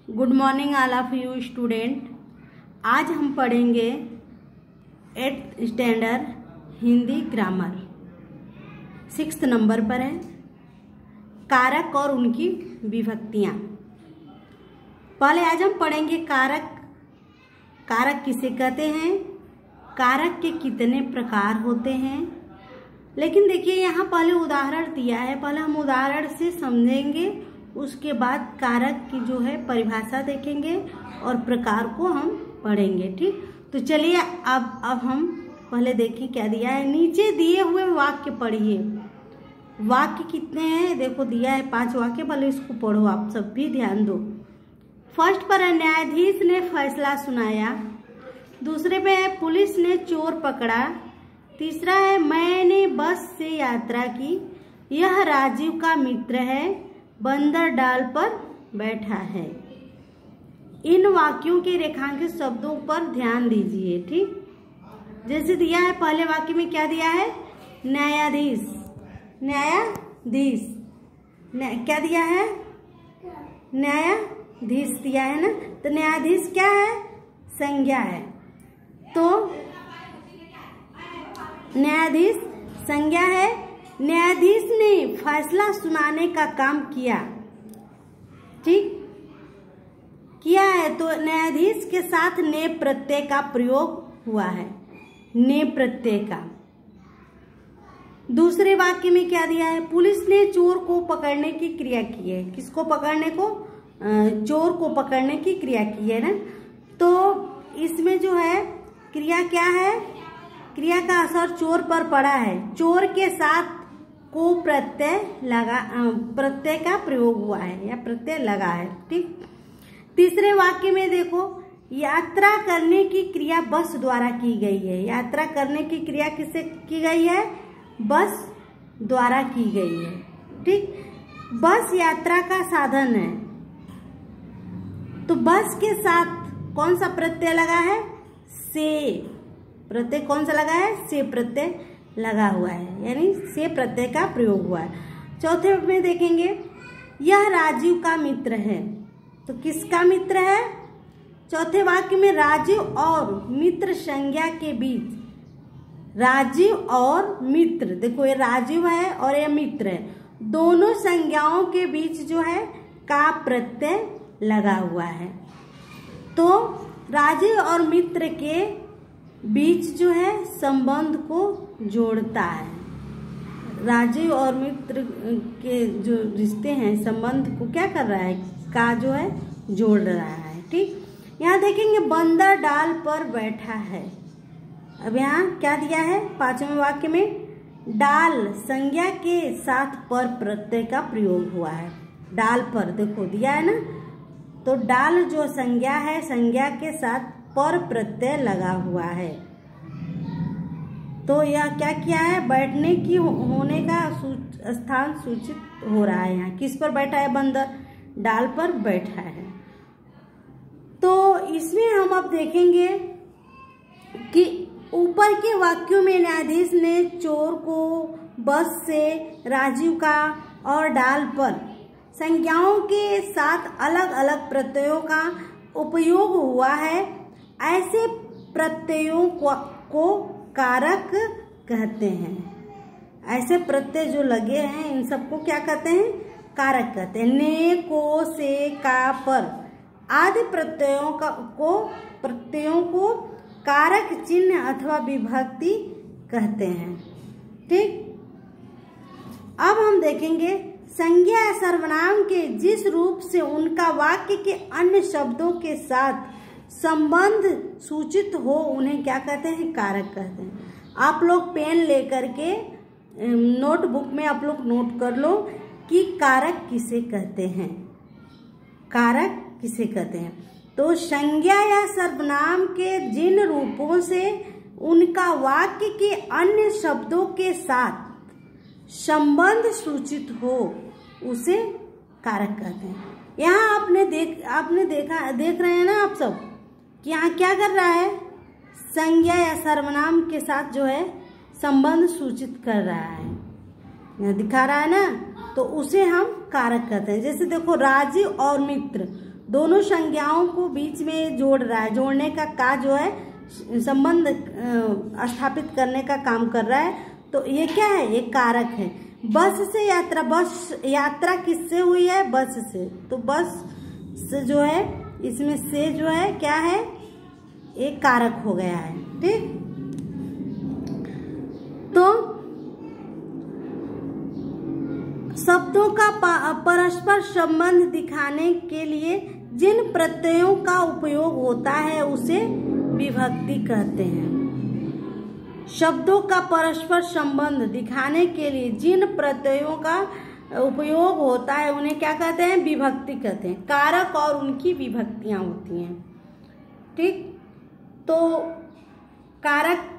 Good morning all of you student. आज हम पढ़ेंगे 8th standard Hindi grammar 6th number पर है कारक और उनकी विभक्तियाँ। पहले आज हम पढ़ेंगे कारक। कारक किसे कहते हैं, कारक के कितने प्रकार होते हैं। लेकिन देखिए यहाँ पहले उदाहरण दिया है, पहले हम उदाहरण से समझेंगे, उसके बाद कारक की जो है परिभाषा देखेंगे और प्रकार को हम पढ़ेंगे। ठीक, तो चलिए अब हम पहले देखिए क्या दिया है। नीचे दिए हुए वाक्य पढ़िए। वाक्य कितने हैं देखो, दिया है 5 वाक्य, पहले इसको पढ़ो, आप सब भी ध्यान दो। फर्स्ट पर है न्यायाधीश ने फैसला सुनाया। दूसरे पे है पुलिस ने चोर पकड़ा। तीसरा है मैंने बस से यात्रा की। यह राजीव का मित्र है, बंदर डाल पर बैठा है। इन वाक्यों के रेखांकित शब्दों पर ध्यान दीजिए। ठीक, जैसे दिया है पहले वाक्य में क्या दिया है, न्यायाधीश। न्यायाधीश क्या दिया है, न्यायाधीश दिया है ना, तो न्यायाधीश क्या है, संज्ञा है। तो न्यायाधीश संज्ञा है। न्यायाधीश ने फैसला सुनाने का काम किया। ठीक, किया है, तो न्यायाधीश के साथ ने प्रत्यय का प्रयोग हुआ है, ने प्रत्यय का। दूसरे वाक्य में क्या दिया है, पुलिस ने चोर को पकड़ने की क्रिया की है। किसको पकड़ने को, चोर को पकड़ने की क्रिया की है ना। तो इसमें जो है क्रिया क्या है, क्रिया का असर चोर पर पड़ा है। चोर के साथ को प्रत्यय का प्रयोग हुआ है या प्रत्यय लगा है। ठीक, तीसरे वाक्य में देखो, यात्रा करने की क्रिया बस द्वारा की गई है। यात्रा करने की क्रिया किससे की गई है, बस द्वारा की गई है। ठीक, बस यात्रा का साधन है, तो बस के साथ कौन सा प्रत्यय लगा है, से प्रत्यय कौन सा लगा है, से प्रत्यय लगा हुआ है, यानी से प्रत्यय का प्रयोग हुआ है। चौथे में देखेंगे, यह राजीव का मित्र है। तो किसका मित्र है, चौथे वाक्य में राजीव और मित्र संज्ञा के बीच, राजीव और मित्र, देखो ये राजीव है और ये मित्र है, दोनों संज्ञाओं के बीच जो है का प्रत्यय लगा हुआ है। तो राजीव और मित्र के बीच जो है संबंध को जोड़ता है। राजीव और मित्र के जो रिश्ते हैं, संबंध को क्या कर रहा है, का जो है जोड़ रहा है। ठीक, यहाँ देखेंगे बंदर डाल पर बैठा है। अब यहाँ क्या दिया है, 5वें वाक्य में डाल संज्ञा के साथ पर प्रत्यय का प्रयोग हुआ है। डाल पर देखो दिया है ना, तो डाल जो संज्ञा है, संज्ञा के साथ पर प्रत्यय लगा हुआ है। तो यह क्या किया है, बैठने की होने का स्थान सूचित हो रहा है। यहाँ किस पर बैठा है, बंदर डाल पर बैठा है। तो इसमें हम अब देखेंगे कि ऊपर के वाक्यों में न्यायाधीश ने चोर को, बस से, राजीव का और डाल पर संज्ञाओं के साथ अलग अलग प्रत्ययों का उपयोग हुआ है। ऐसे प्रत्ययों को कारक कहते हैं। ऐसे प्रत्यय जो लगे हैं इन सबको क्या कहते हैं, कारक कहते हैं। ने, को, से, का, पर आदि प्रत्ययों को कारक चिन्ह अथवा विभक्ति कहते हैं। ठीक, अब हम देखेंगे संज्ञा या सर्वनाम के जिस रूप से उनका वाक्य के अन्य शब्दों के साथ संबंध सूचित हो उन्हें क्या कहते हैं, कारक कहते हैं। आप लोग पेन लेकर के नोटबुक में आप लोग नोट कर लो कि कारक किसे कहते हैं, कारक किसे कहते हैं। तो संज्ञा या सर्वनाम के जिन रूपों से उनका वाक्य के अन्य शब्दों के साथ संबंध सूचित हो उसे कारक कहते हैं। यहाँ देख रहे हैं ना आप सब कि यहाँ क्या कर रहा है, संज्ञा या सर्वनाम के साथ जो है संबंध सूचित कर रहा है, यहाँ दिखा रहा है ना, तो उसे हम कारक कहते हैं। जैसे देखो राजीव और मित्र, दोनों संज्ञाओं को बीच में जोड़ रहा है, जोड़ने का जो है संबंध स्थापित करने का काम कर रहा है। तो ये क्या है, ये कारक है। बस से यात्रा, बस यात्रा किससे हुई है, बस से। तो बस से जो है इसमें से जो है क्या है, एक कारक हो गया है। ठीक, तो शब्दों का परस्पर संबंध दिखाने के लिए जिन प्रत्ययों का उपयोग होता है उसे विभक्ति कहते हैं। शब्दों का परस्पर संबंध दिखाने के लिए जिन प्रत्ययों का उपयोग होता है उन्हें क्या कहते हैं, विभक्ति कहते हैं। कारक और उनकी विभक्तियां होती हैं। ठीक, तो कारक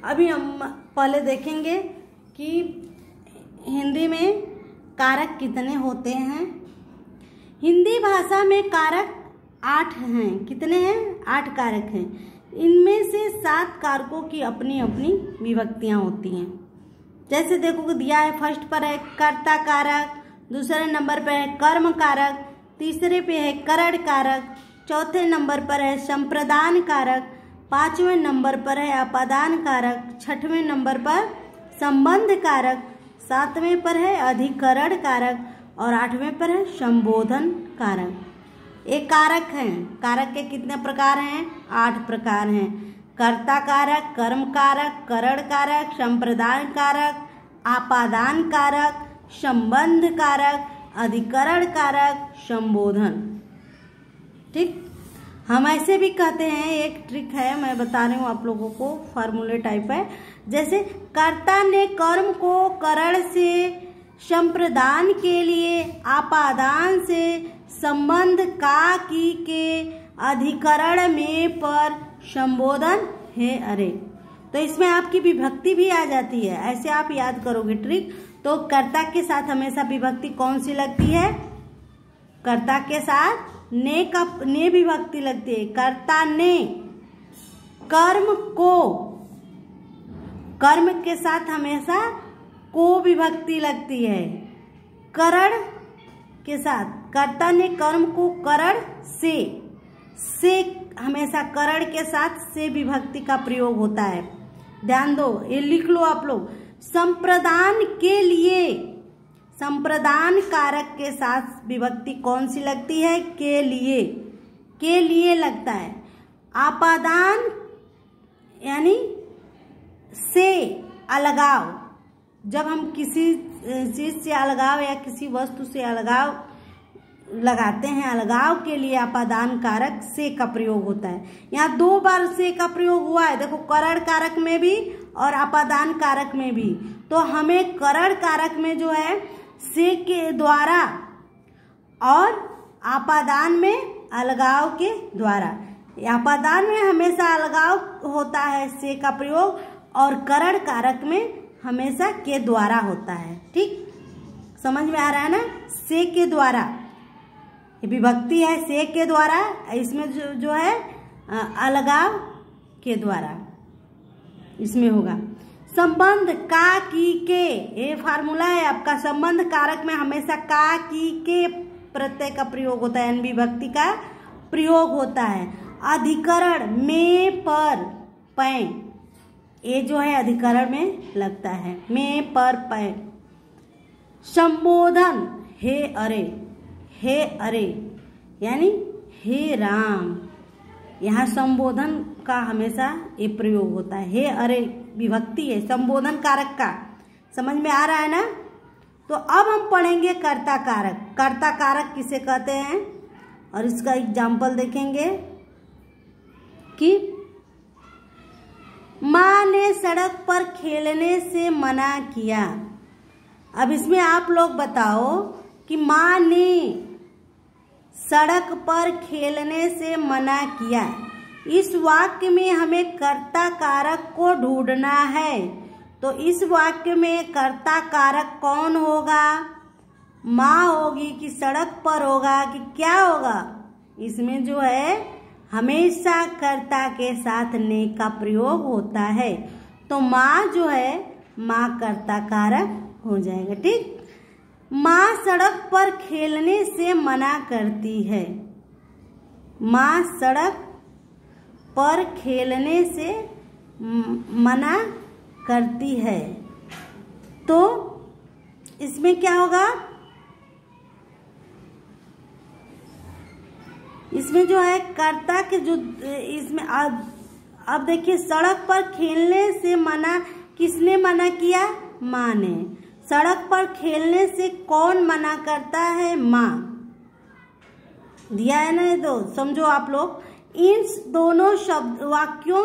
अभी हम पहले देखेंगे कि हिंदी में कारक कितने होते हैं। हिंदी भाषा में कारक 8 हैं। कितने हैं, 8 कारक हैं। इनमें से 7 कारकों की अपनी अपनी विभक्तियां होती हैं। जैसे देखो दिया है, फर्स्ट पर है कर्ता कारक, दूसरे नंबर पर है कर्म कारक, तीसरे पे है करण कारक, चौथे नंबर पर है संप्रदान कारक, 5वें नंबर पर है अपादान कारक, 6वें नंबर पर संबंध कारक, 7वें पर है अधिकरण कारक और 8वें पर है संबोधन कारक। ये कारक हैं। कारक के कितने प्रकार हैं, 8 प्रकार हैं। कर्ता कारक, कर्म कारक, करण कारक, संप्रदान कारक, आपादान कारक, संबंध कारक, अधिकरण कारक, संबोधन। ठीक, हम ऐसे भी कहते हैं, एक ट्रिक है मैं बता रही हूँ आप लोगों को, फार्मूले टाइप है। जैसे कर्ता ने कर्म को करण से, संप्रदान के लिए, आपादान से, संबंध का की के, अधिकरण में पर, संबोधन है अरे। तो इसमें आपकी विभक्ति भी आ जाती है। ऐसे आप याद करोगे ट्रिक। तो कर्ता के साथ हमेशा विभक्ति कौन सी लगती है, कर्ता के साथ ने विभक्ति लगती है। कर्ता ने कर्म को, कर्म के साथ हमेशा को विभक्ति लगती है। करण के साथ, कर्ता ने कर्म को करण से हमेशा करण के साथ से विभक्ति का प्रयोग होता है। ध्यान दो, ये लिख लो आप लोग। संप्रदान के लिए, संप्रदान कारक के साथ विभक्ति कौन सी लगती है, के लिए लगता है। आपादान यानी से अलगाव, जब हम किसी चीज से अलगाव या किसी वस्तु से अलगाव लगाते हैं, अलगाव के लिए आपादान कारक से का प्रयोग होता है। यहाँ 2 बार से का प्रयोग हुआ है, देखो करण कारक में भी और आपादान कारक में भी। तो हमें करण कारक में जो है से के द्वारा और आपादान में अलगाव के द्वारा, आपादान में हमेशा अलगाव होता है से का प्रयोग और करण कारक में हमेशा के द्वारा होता है। ठीक, समझ में आ रहा है ना, से के द्वारा विभक्ति है, से के द्वारा। इसमें जो है अलगाव के द्वारा इसमें होगा। संबंध का की के, ये फार्मूला है आपका। संबंध कारक में हमेशा का की के प्रत्यय का प्रयोग होता है, विभक्ति का प्रयोग होता है। अधिकरण में पर पै, ये जो है अधिकरण में लगता है, में पर पै। संबोधन हे अरे यानी हे राम, यहाँ संबोधन का हमेशा ये प्रयोग होता है। हे अरे विभक्ति है संबोधन कारक का। समझ में आ रहा है ना। तो अब हम पढ़ेंगे कर्ता कारक। कर्ता कारक किसे कहते हैं और इसका एग्जाम्पल देखेंगे कि माँ ने सड़क पर खेलने से मना किया। अब इसमें आप लोग बताओ कि माँ ने सड़क पर खेलने से मना किया। इस वाक्य में हमें कर्ता कारक को ढूंढना है। तो इस वाक्य में कर्ता कारक कौन होगा? माँ होगी कि सड़क पर होगा कि क्या होगा? इसमें जो है हमेशा कर्ता के साथ ने का प्रयोग होता है। तो माँ जो है माँ कर्ता कारक हो जाएगा। ठीक, माँ सड़क पर खेलने से मना करती है। माँ सड़क पर खेलने से मना करती है। तो इसमें क्या होगा, इसमें जो है कर्ता के जो इसमें अब देखिए, सड़क पर खेलने से मना, किसने मना किया? माँ ने। सड़क पर खेलने से कौन मना करता है? माँ। दिया है ना ये दो, समझो आप लोग। इन दोनों शब्द वाक्यों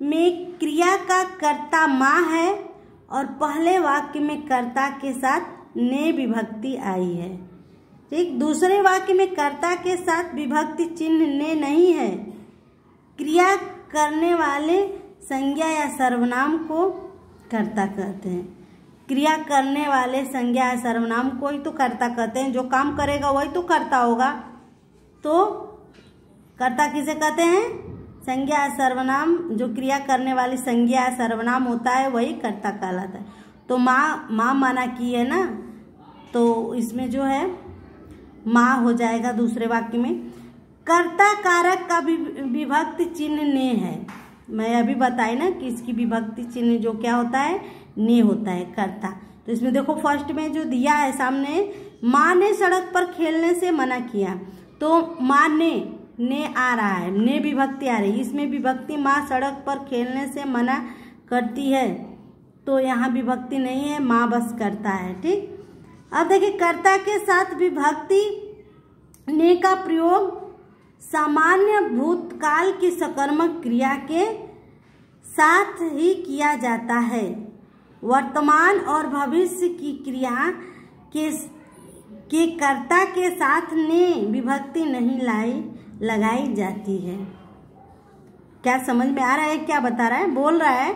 में क्रिया का कर्ता माँ है और पहले वाक्य में कर्ता के साथ ने विभक्ति आई है। ठीक, दूसरे वाक्य में कर्ता के साथ विभक्ति चिन्ह ने नहीं है। क्रिया करने वाले संज्ञा या सर्वनाम को कर्ता कहते हैं। क्रिया करने वाले संज्ञा या सर्वनाम को ही तो कर्ता कहते हैं। जो काम करेगा वही तो कर्ता होगा। तो कर्ता किसे कहते हैं? संज्ञा या सर्वनाम, जो क्रिया करने वाली संज्ञा या सर्वनाम होता है वही कर्ता कहलाता है। तो माँ मना की है ना, तो इसमें जो है माँ हो जाएगा दूसरे वाक्य में। कर्ता कारक का विभक्ति चिन्ह ने है। मैं अभी बताई ना कि इसकी विभक्ति चिन्ह जो क्या होता है? ने होता है, कर्ता। तो इसमें देखो फर्स्ट में जो दिया है सामने, माँ ने सड़क पर खेलने से मना किया, तो माँ ने आ रहा है, ने विभक्ति आ रही है। इसमें विभक्ति माँ सड़क पर खेलने से मना करती है, तो यहाँ विभक्ति नहीं है, माँ बस करता है। ठीक, अब देखिए, कर्ता के साथ विभक्ति ने का प्रयोग सामान्य भूतकाल की सकर्मक क्रिया के साथ ही किया जाता है। वर्तमान और भविष्य की क्रिया के कर्ता के साथ ने विभक्ति नहीं लगाई जाती है। क्या समझ में आ रहा है? क्या बता रहा है? बोल रहा है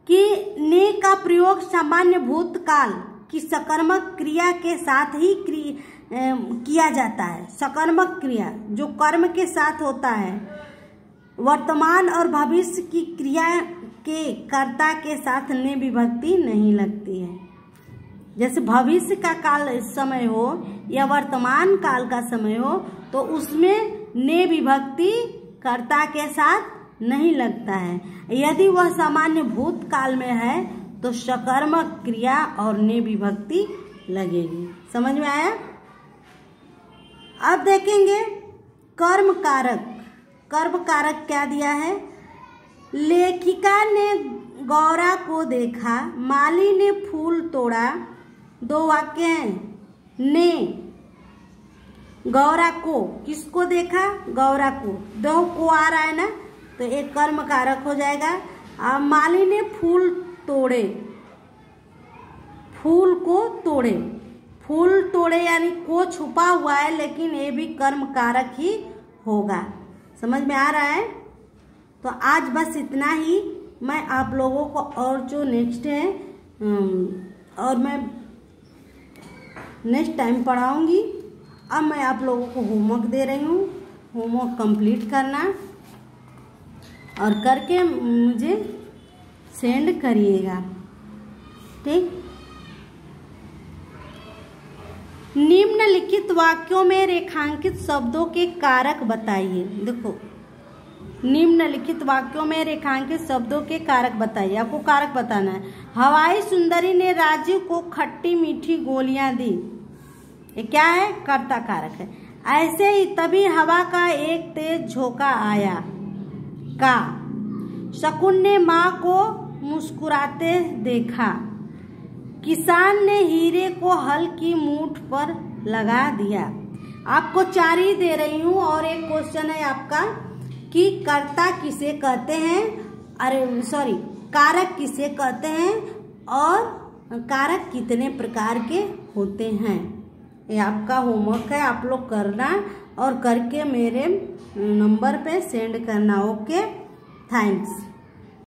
कि ने का प्रयोग सामान्य भूतकाल की सकर्मक क्रिया के साथ ही किया जाता है। सकर्मक क्रिया जो कर्म के साथ होता है, वर्तमान और भविष्य की क्रिया के कर्ता के साथ ने विभक्ति नहीं लगती है। जैसे भविष्य का काल समय हो या वर्तमान काल का समय हो, तो उसमें ने विभक्ति कर्ता के साथ नहीं लगता है। यदि वह सामान्य भूतकाल में है तो सकर्मक क्रिया और ने विभक्ति लगेगी। समझ में आया? अब देखेंगे कर्म कारक। कर्म कारक क्या दिया है? लेखिका ने गौरा को देखा, माली ने फूल तोड़ा। दो वाक्य हैं। ने गौरा को, किसको देखा? गौरा को। दो को आ रहा है ना, तो एक कर्म कारक हो जाएगा। अब माली ने फूल तोड़े, फूल को तोड़े। फूल तोड़े यानी को छुपा हुआ है, लेकिन ये भी कर्म कारक ही होगा। समझ में आ रहा है? तो आज बस इतना ही। मैं आप लोगों को और जो नेक्स्ट है और मैं नेक्स्ट टाइम पढ़ाऊंगी। अब मैं आप लोगों को होमवर्क दे रही हूँ। होमवर्क कंप्लीट करना और करके मुझे सेंड करिएगा। ठीक, निम्नलिखित वाक्यों में रेखांकित शब्दों के कारक बताइए। देखो, निम्नलिखित वाक्यों में रेखांकित शब्दों के कारक बताइए। आपको कारक बताना है। हवाई सुंदरी ने राजू को खट्टी मीठी गोलियां दी। ये क्या है? कर्ता कारक है। ऐसे ही तभी हवा का एक तेज झोंका आया। का शकुन ने माँ को मुस्कुराते देखा। किसान ने हीरे को हल की मूठ पर लगा दिया। आपको 4 ही दे रही हूँ और एक क्वेश्चन है आपका कि कर्ता किसे कहते हैं, कारक किसे कहते हैं और कारक कितने प्रकार के होते हैं। ये आपका होमवर्क है, आप लोग करना और करके मेरे नंबर पे सेंड करना। Okay, thanks.